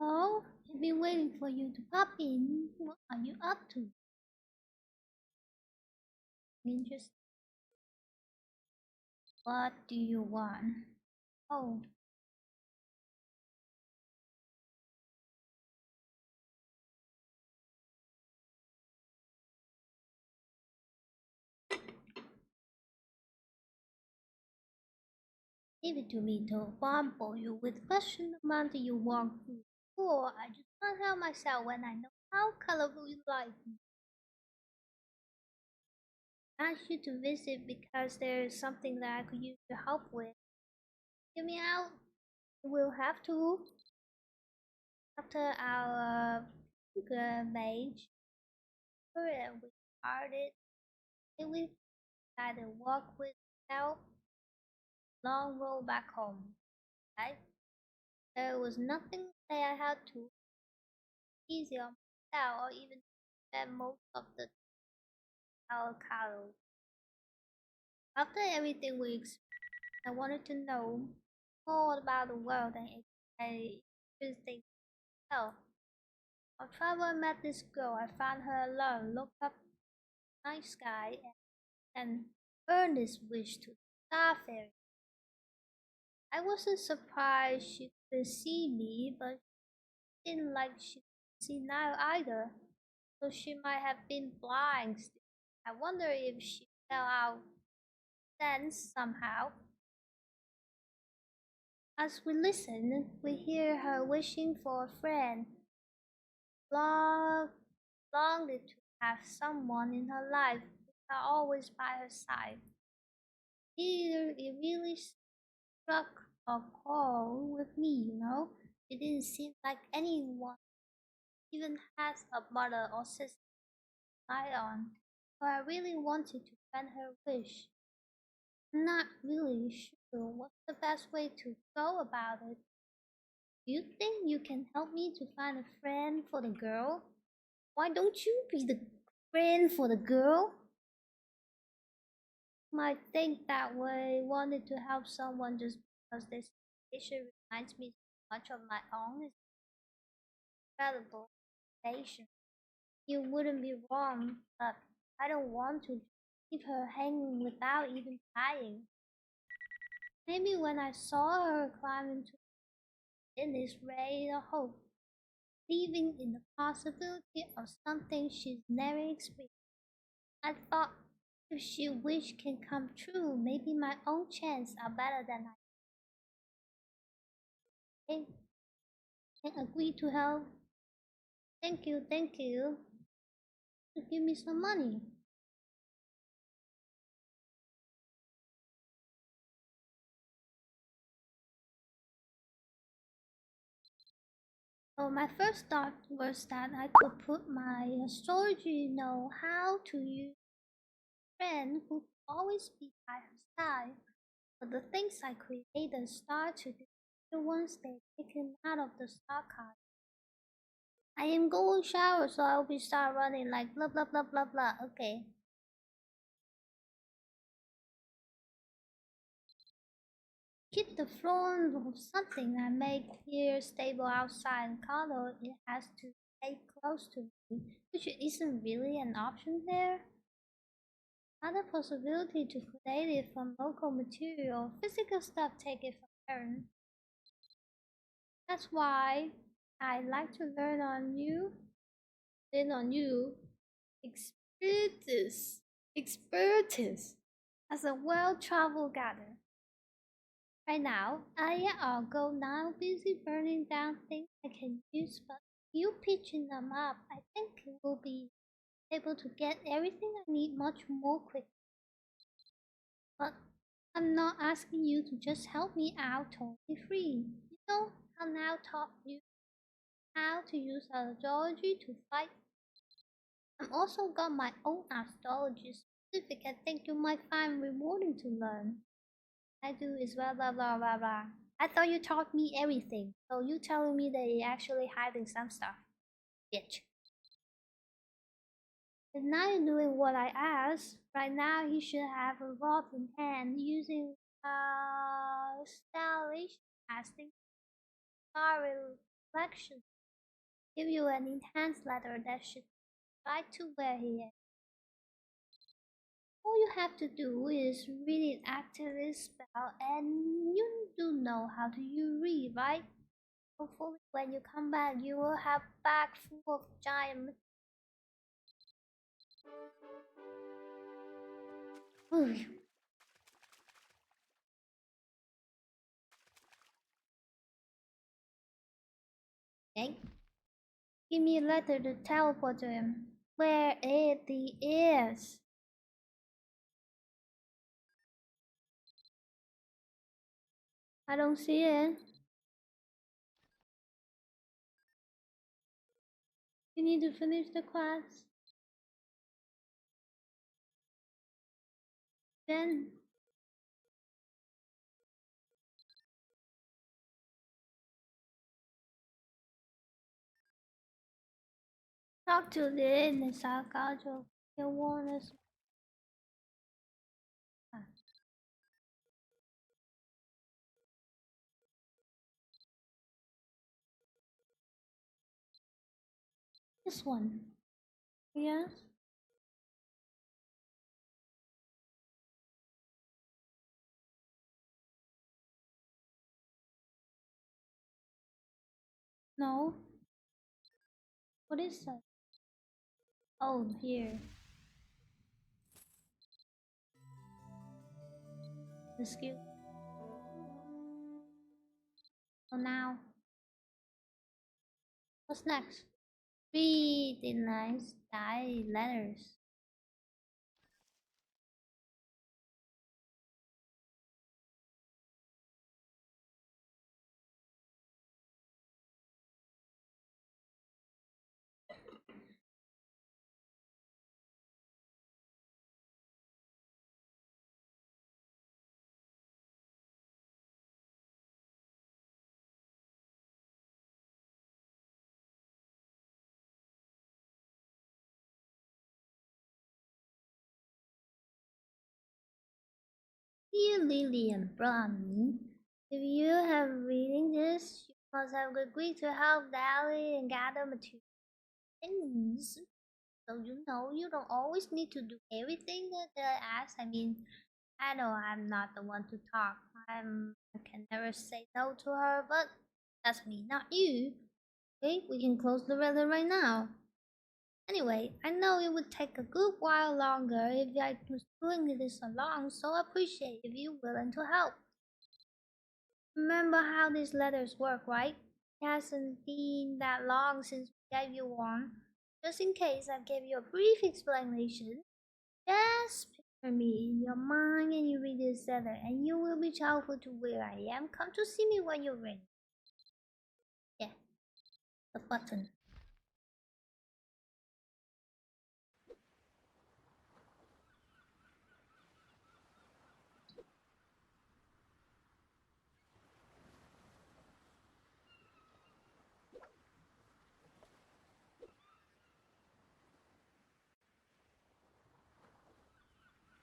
Oh, I've been waiting for you to pop in. What are you up to? Interesting. What do you want? Oh, give it to me to bomb you with question the month you walk through. Or I just can't help myself when I know how colorful you like me. I asked you to visit because there is something that I could use your help with. Hear me out. You will have to. After our mage, we started. We had to walk without long road back home. Right? There was nothing that I had to easy on myself or even spend most of the avocado. After everything we experienced, I wanted to know more about the world and I interesting myself. On travel, I met this girl. I found her alone, looked up the night sky, and earnest wish to star fairy. I wasn't surprised she could see me, but didn't like she could see now either. So she might have been blind. I wonder if she fell out sense somehow. As we listen, we hear her wishing for a friend, long, longed to have someone in her life who are always by her side. Either it really struck a chord with me. It didn't seem like anyone even has a mother or sister to rely on. So I really wanted to grant her wish. I'm not really sure what's the best way to go about it. Do you think you can help me to find a friend for the girl? Why don't you be the friend for the girl? Might think that way, wanted to help someone just because this situation reminds me so much of my own is incredible patient. You wouldn't be wrong, but I don't want to leave her hanging without even trying. Maybe when I saw her climb into this ray of hope, believing in the possibility of something she's never experienced. I thought if she wish can come true, maybe my own chances are better than I can agree to help. Thank you. To give me some money. So my first thought was that I could put my astrology know how to use a friend who'd always be by her side. But the things I created start to be the ones they taken out of the star card. I am going shower, so I'll be start running like blah blah blah blah blah. Okay. Keep the floor of something I make here stable outside and condo. It has to stay close to me, which isn't really an option there. Another possibility to create it from local material, physical stuff take it from parents. That's why I like to learn on you, expertise as a well-traveled guide. Right now, I'll go now busy burning down things I can use, but you pitching them up, I think we'll be able to get everything I need much more quick. But I'm not asking you to just help me out totally free. I'll now taught you how to use astrology to fight. I've also got my own astrology specific I think you might find rewarding to learn. I do is blah blah blah blah blah. I thought you taught me everything, so you telling me that you're actually hiding some stuff. Bitch. And now you're doing what I asked. Right now he should have a rod in hand using stylish casting star reflection Give you an enhanced letter that should right to where he is. All you have to do is read it after this spell, and you do know how to read, right? Hopefully, when you come back, you will have a bag full of giant. Okay, give me a letter to teleport to him. Where it is? I don't see it. You need to finish the quest. Then talk to the inside culture. You want us. This one. Yes. No. What is that? Oh, here. The skill. So now, what's next? Read the nice die letters. Dear Lily and Brownie, if you have reading this, you must have agreed to help Dally and gather materials. So you know you don't always need to do everything that I ask. I mean, I know I'm not the one to talk. I can never say no to her, but that's me, not you. Okay, we can close the letter right now. Anyway, I know it would take a good while longer if I was doing this alone, so I appreciate if you're willing to help. Remember how these letters work, right? It hasn't been that long since we gave you one. Just in case I gave you a brief explanation, just picture me in your mind and you read this letter and you will be helpful to where I am. Come to see me when you're ready. Yeah, the button.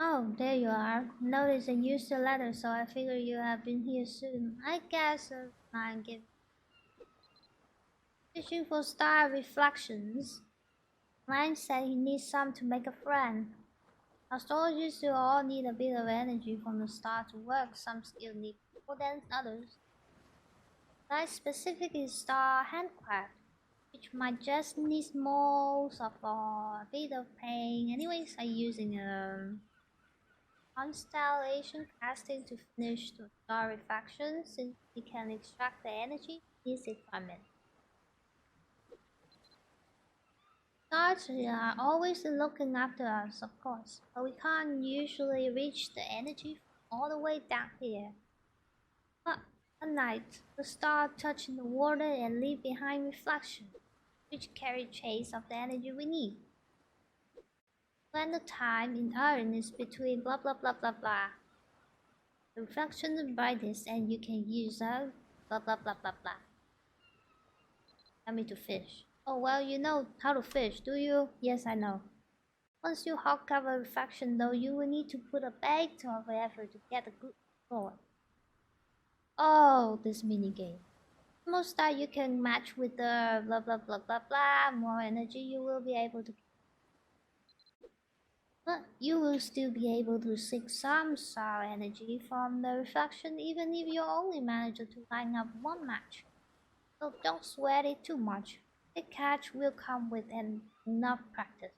Oh, there you are. Notice I used the letter, so I figure you have been here soon. I guess I give fishing for star reflections. Ryan said he needs some to make a friend. Astrologers do all need a bit of energy from the star to work. Some still need more than others. My specific is star handcraft, which might just need most of a bit of paint. Anyways, I'm using constellation casting to finish the star reflection since we can extract the energy easily from it. Stars are always looking after us, of course, but we can't usually reach the energy all the way down here. But at night, the stars touch in the water and leave behind reflection, which carry trace of the energy we need. When the time in iron is between blah blah blah blah blah, the reflection is brightest and you can use blah blah blah blah blah. Tell me to fish. Oh well, you know how to fish, do you? Yes, I know. Once you hog cover reflection though, you will need to put a big of effort to get a good score. Oh, this minigame. Most that you can match with the blah blah blah blah blah more energy you will be able to, but you will still be able to seek some star energy from the reflection even if you only manage to line up one match. So don't sweat it too much. The catch will come with enough practice.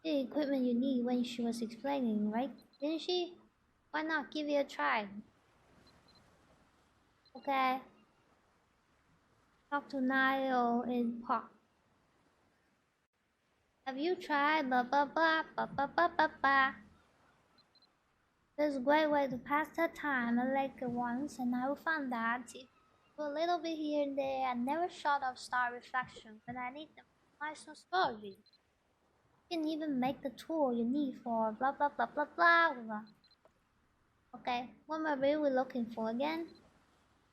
The equipment you need when she was explaining, right? Didn't she? Why not give it a try? Okay. Talk to Niall in park. Have you tried blah blah blah blah blah blah blah blah? There's a great way to pass the time. I like it once, and I found that if you a little bit here and there, I never short of star reflection, but I need them for my story. You can even make the tool you need for blah blah blah blah blah blah. Okay, what am I really looking for again?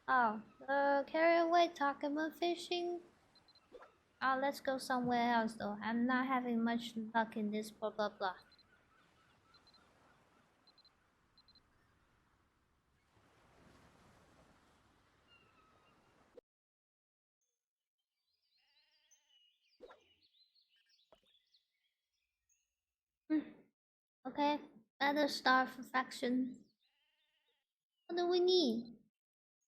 Oh, the carry away talking about fishing. Oh, let's go somewhere else though. I'm not having much luck in this blah blah blah. Hmm. Okay, better start perfection. What do we need?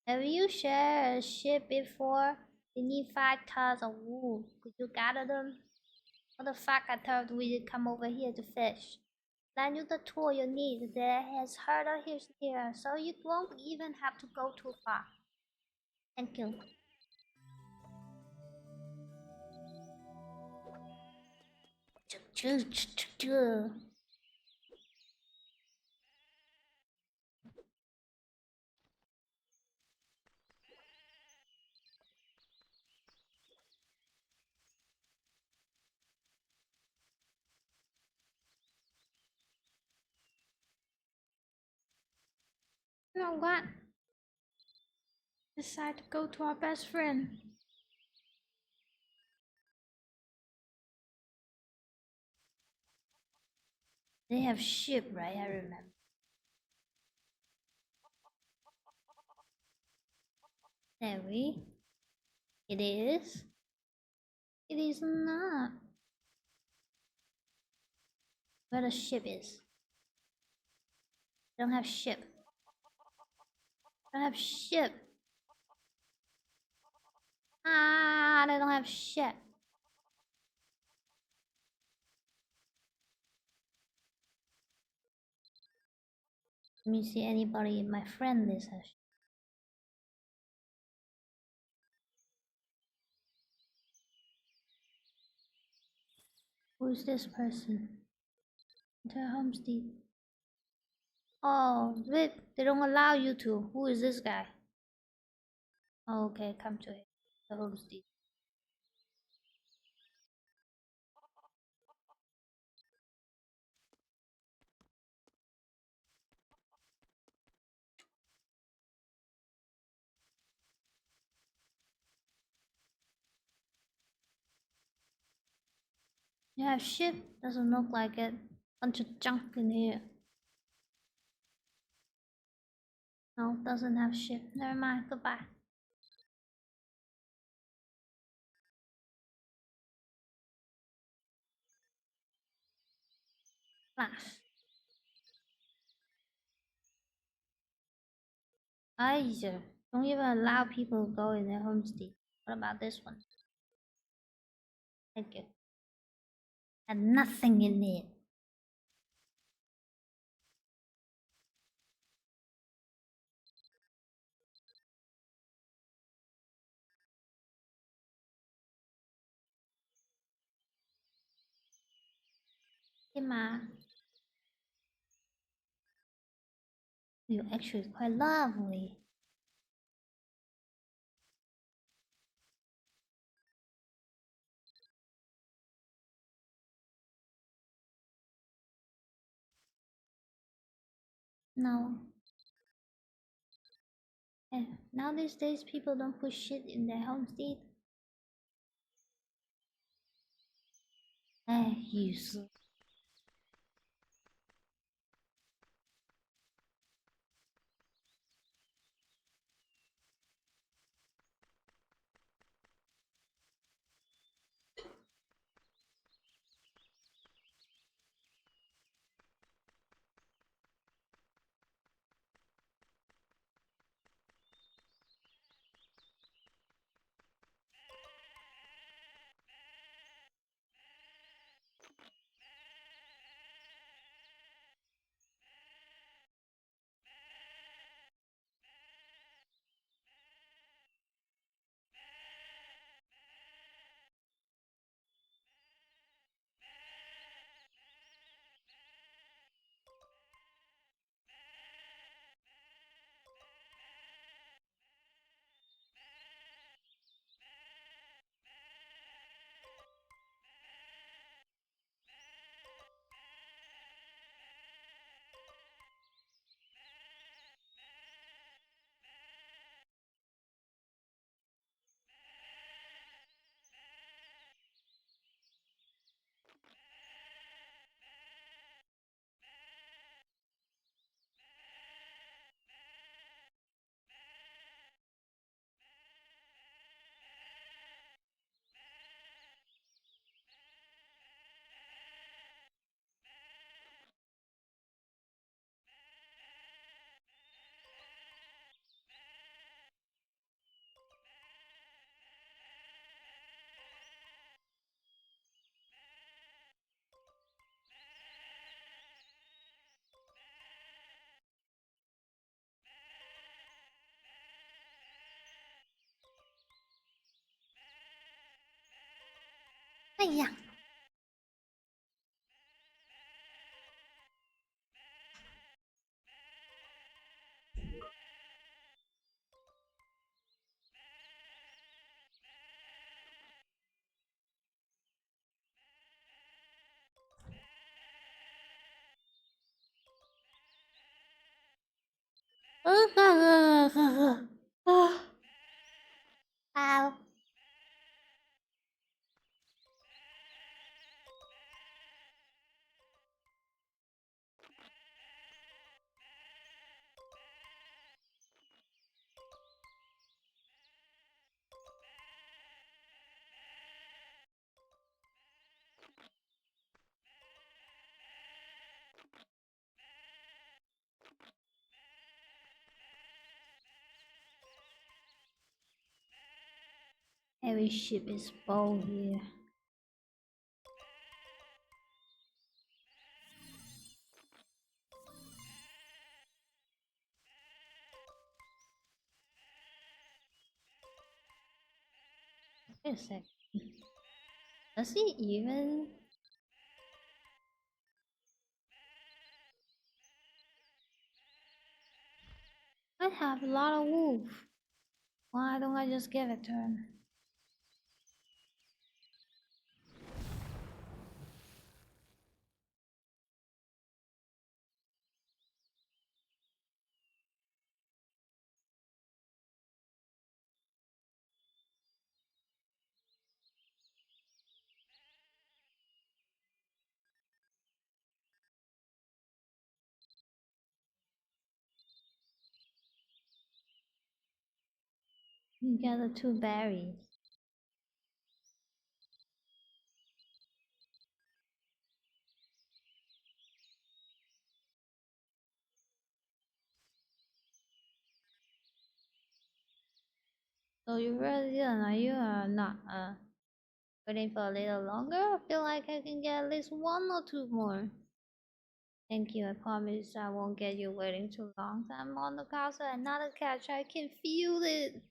Have you shared a ship before? We need 5 tons of wool. Could you gather them? What the fuck, I thought we'd come over here to fish. Lend you the tool you need. There has herder here, so you won't even have to go too far. Thank you. You know what? Decide to go to our best friend. They have ship, right? I remember. There we. It is. It is not. Where the ship is. Don't have ship. Don't have ship. Ah, they don't have ship. Let me see anybody in my friend list has. Who's this person? Enter homestead. Oh, wait, they don't allow you to. Who is this guy? Oh, okay, come to it. The homestead. You have ship? Doesn't look like it. Bunch of junk in here. No, doesn't have ship. Never mind, goodbye. Flash. Easier. Don't even allow people to go in their homestead. What about this one? Thank you. And nothing in it. Emma, you're actually quite lovely. No. Now these days people don't put shit in their homestead. Useless. 哎呀，好。Every ship is full here. Wait a sec. Does he even? I have a lot of wolf. Why don't I just give it to him? You gather 2 berries. So you really didn't, are you not waiting for a little longer? I feel like I can get at least 1 or 2 more. Thank you, I promise I won't get you waiting too long. I'm on the castle and not a catch, I can feel it.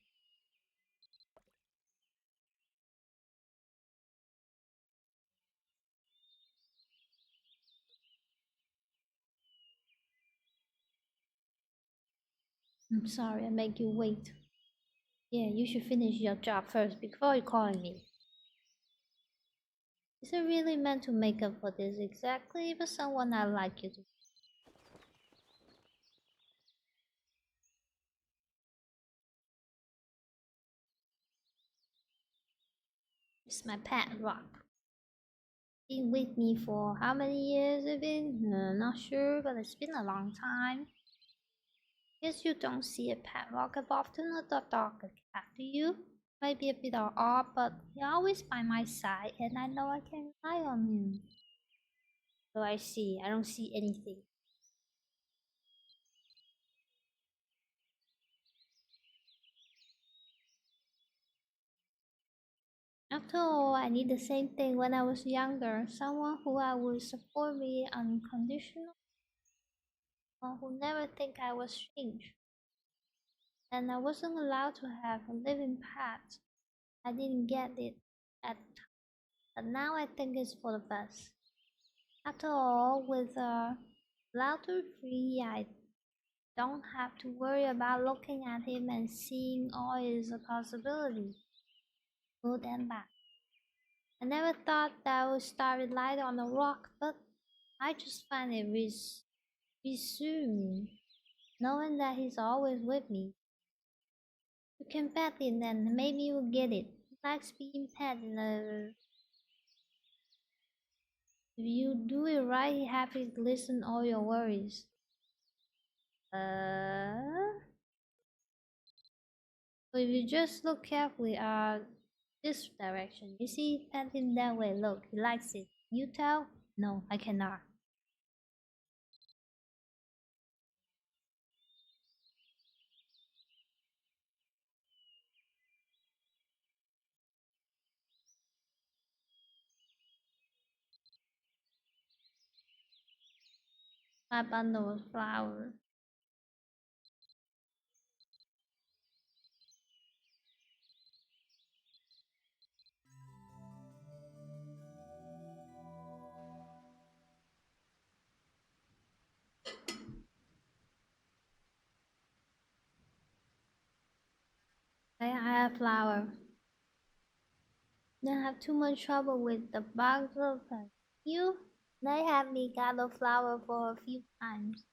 I'm sorry I make you wait. Yeah, you should finish your job first before you calling me. Is it really meant to make up for this exactly for someone I like you to? It's my pet rock. Been with me for how many years it's been? Not sure, but it's been a long time. Guess you don't see a pet rock as often as a dog or cat, do you? Maybe a bit odd, but you're always by my side and I know I can rely on you. So I see, I don't see anything. After all, I need the same thing when I was younger. Someone who I would support me unconditionally, one who never think I was strange. And I wasn't allowed to have a living pet. I didn't get it at the time, but now I think it's for the best. After all, with Lauter free, I don't have to worry about looking at him and seeing all his possibilities, good and bad. I never thought that I would start with light on a rock, but I just find it reassuring, knowing that he's always with me. You can pet him and maybe you'll get it. He likes being pet in a if you do it right, he happy to listen all your worries. Uh, so if you just look carefully this direction, you see, pet him that way. Look, he likes it. You tell? No, I cannot. My bundle of flowers. rare flower. Then have too much trouble with the bugs of you. They had me gather flower for a few times.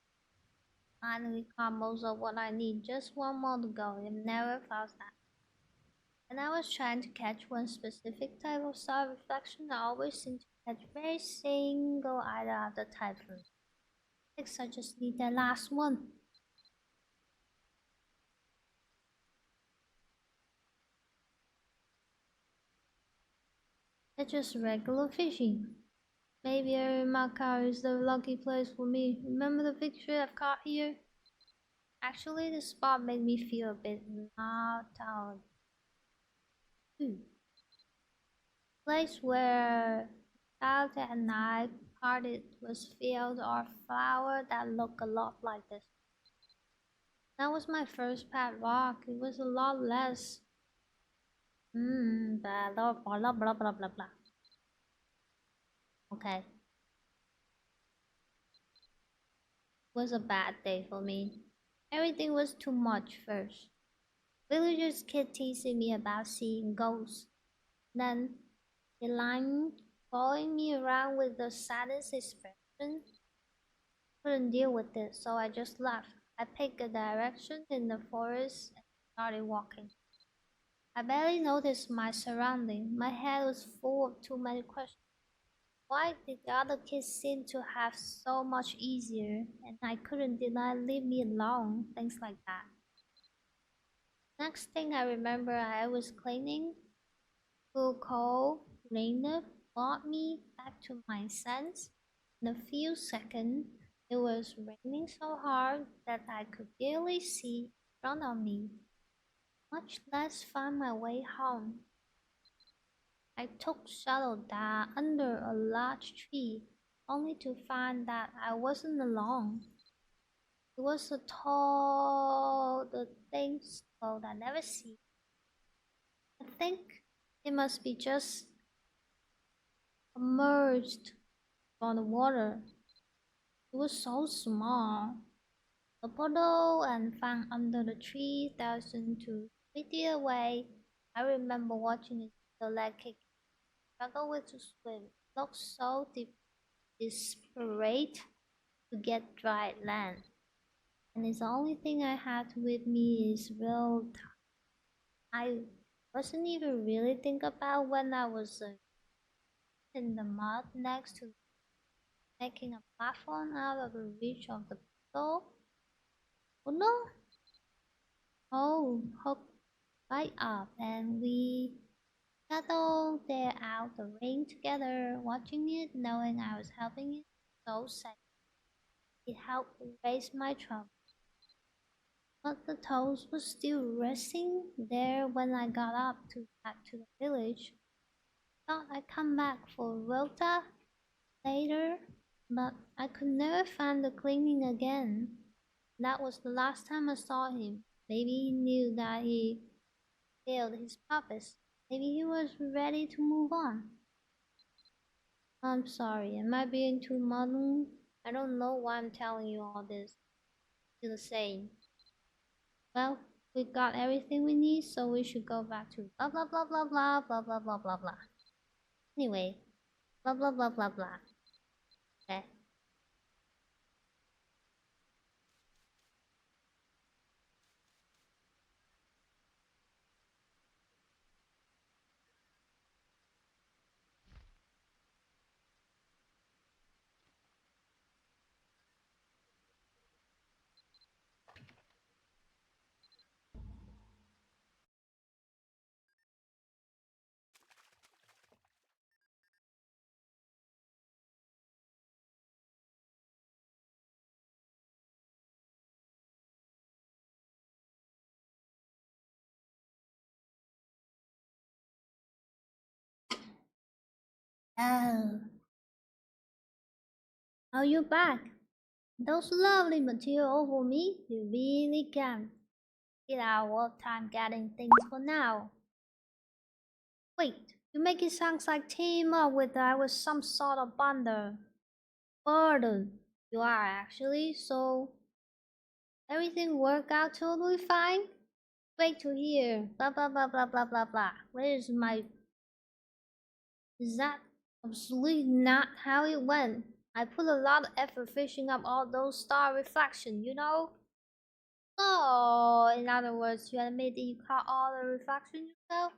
Finally caught most of what I need. Just one more to go. It never fails that. When I was trying to catch one specific type of star reflection, I always seem to catch very single item of the typhoon. I just need that last one. It's just regular fishing. Maybe Macau is the lucky place for me. Remember the picture I've caught here? Actually, the spot made me feel a bit knocked out. Place where clouds at night parted was filled or flower that looked a lot like this. That was my first pet rock. It was a lot less. Blah blah blah blah blah blah. Okay, it was a bad day for me. Everything was too much first. Villagers kept teasing me about seeing ghosts. Then the line following me around with the saddest expression. Couldn't deal with it, so I just left. I picked a direction in the forest and started walking. I barely noticed my surroundings. My head was full of too many questions. Why did the other kids seem to have so much easier and I couldn't deny leave me alone? Things like that. Next thing I remember I was cleaning. Cool cold rain brought me back to my sense. In a few seconds it was raining so hard that I could barely see in front of me, much less find my way home. I took shelter down under a large tree, only to find that I wasn't alone. It was a tall, the things called I never see. I think it must be just emerged from the water. It was so small. The puddle and found under the tree, 1,250 away. I remember watching it the leg kick struggle with to swim. It looked so desperate to get dry land. And it's the only thing I had with me is real time. I wasn't even really thinking about when I was in the mud next to making a platform out of the reach of the puddle. Oh no! Oh, hook right up, and we settled there out the rain together, watching it, knowing I was helping it. So sad. It helped erase my trouble. But the toes was still resting there when I got up to back to the village. Thought I'd come back for Rota later, but I could never find the cleaning again. That was the last time I saw him. Maybe he knew that he failed his purpose. Maybe he was ready to move on. I'm sorry, am I being too modern? I don't know why I'm telling you all this. Still the same. Well, we got everything we need, so we should go back to blah blah blah blah blah blah blah blah blah blah. Anyway, blah blah blah blah blah. Okay. Oh, are you back? Those lovely material for me, you really can. Get our work time getting things for now. Wait, you make it sound like team up with I was some sort of burden. You are actually, so everything worked out totally fine? Great to hear. Blah blah blah blah blah blah blah. Where is my... Is that absolutely not how it went? I put a lot of effort fishing up all those star reflections, you know? Oh, in other words, you admit that you caught all the reflection yourself?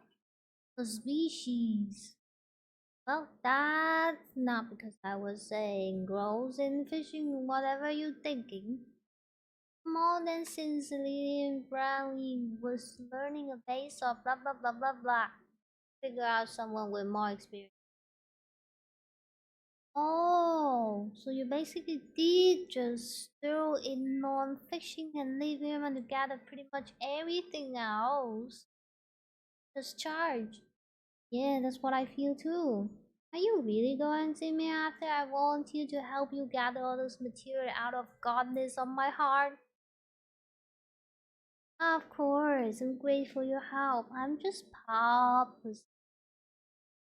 The species. Well, that's not because I was saying gross in fishing, whatever you're thinking. More than sincerely, Brownie was learning a base of blah blah blah blah blah. Figure out someone with more experience. Oh, so you basically did just throw in non-fishing and leave him to gather pretty much everything else. Just charge. Yeah, that's what I feel too. Are you really going to see me after I volunteered to help you gather all this material out of godness of my heart? Of course, I'm grateful for your help. I'm just Papa's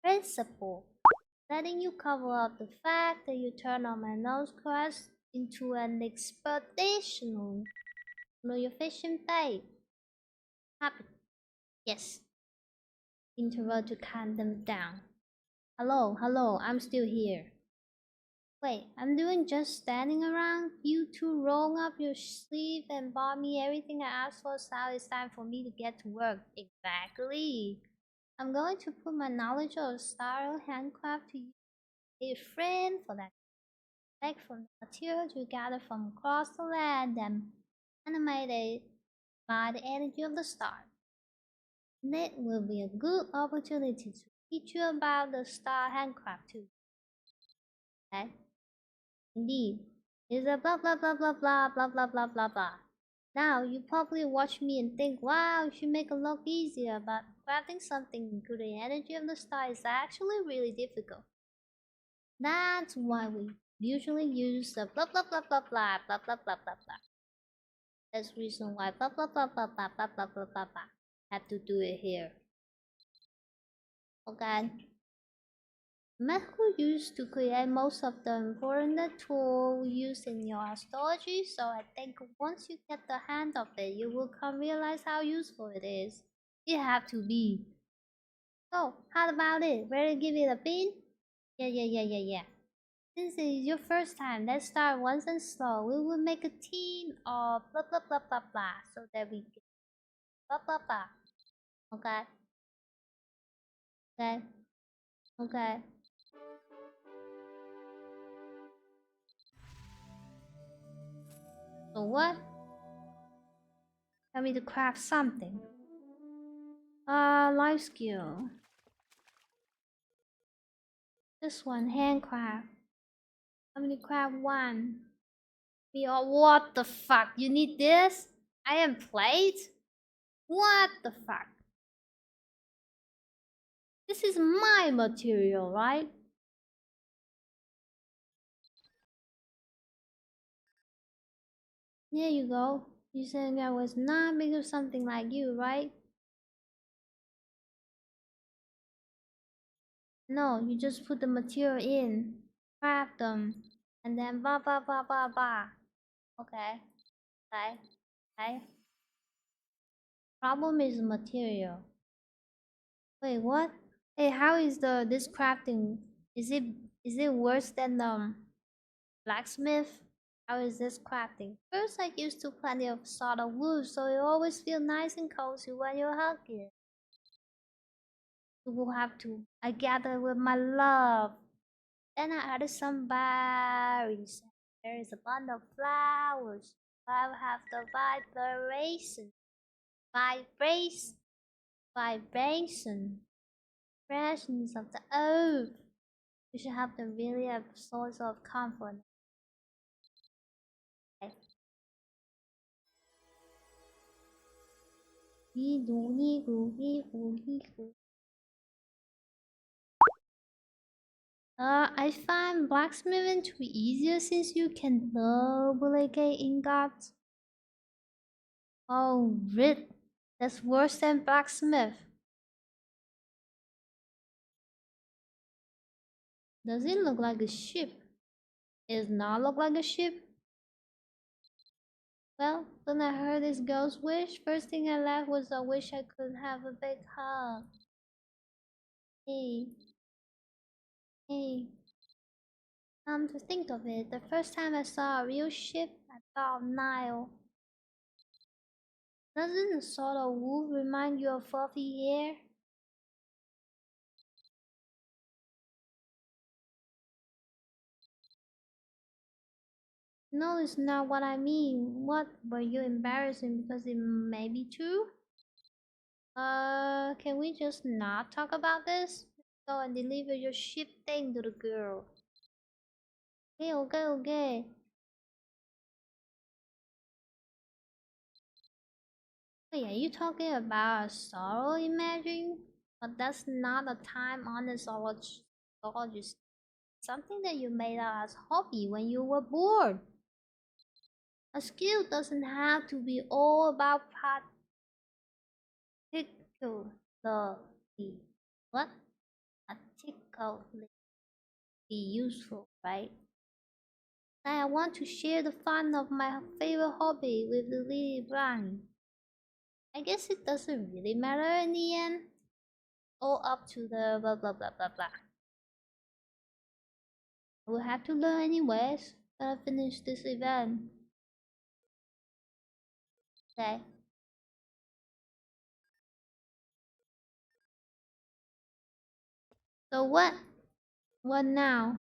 principle. Letting you cover up the fact that you turned on my nose quest into an expeditional. Know your fishing bait. Happy. Yes. Interval to calm them down. Hello, hello, I'm still here. Wait, I'm doing just standing around? You two roll up your sleeve and bought me everything I asked for, so now it's time for me to get to work. Exactly. I'm going to put my knowledge of style handcraft to use a friend for that. Take from the material you gather from across the land and animated by the energy of the star. And it will be a good opportunity to teach you about the star handcraft too. Okay? Indeed, it's a blah blah blah blah blah blah blah blah blah blah. Now you probably watch me and think, wow, it should make it look easier, but crafting something through the energy of the star is actually really difficult. That's why we usually use the blah blah blah blah blah blah blah blah blah blah. That's the reason why blah blah blah blah blah blah blah blah blah blah. Have to do it here. Okay. Metal used to create most of the important tool used in your astrology, so I think once you get the hang of it, you will come realize how useful it is. You have to be. So, how about it? Ready to give it a pin? Yeah. Since it is your first time, let's start once and slow. We will make a team of blah blah blah blah blah so that we can blah blah blah. Okay? Okay? Okay? So what? Tell me to craft something. Life skill. This one, handcraft. I'm gonna craft one. We all, what the fuck? You need this? Iron plate? What the fuck? This is my material, right? There you go. You said I was not because something like you, right? No, you just put the material in, craft them, and then blah blah blah blah blah. Okay, okay, okay. Problem is material. Wait, what? Hey, how is this crafting? Is it is it worse than blacksmith? How is this crafting? First, I used to plenty of solid wood, so it always feel nice and cozy when you hug it. You will have to. I gather with my love. Then I added some berries. There is a bunch of flowers. I have the vibration, vibration, freshness of the earth. You should have the really a source of comfort. Okay. I find blacksmithing to be easier since you can duplicate ingots. Oh, Rit, that's worse than blacksmith. Does it look like a ship? It does not look like a ship. Well, then I heard this girl's wish. First thing I left was I wish I could have a big hug. Hey, hey. Come to think of it, the first time I saw a real ship, I thought Nile. Doesn't the sort of wolf remind you of fluffy hair? No, it's not what I mean. What were you embarrassing because it may be true? Can we just not talk about this? Go and deliver your ship thing to the girl. Okay, okay, okay. Wait, are you talking about sorrow imaging? But that's not a time-honored zoologist. Something that you made up as hobby when you were bored. A skill doesn't have to be all about particularly what? Particularly be useful, right? I want to share the fun of my favorite hobby with the little blind. I guess it doesn't really matter in the end. All up to the blah blah blah blah blah. We'll have to learn anyways. Gotta finish this event. Okay. So what? What now?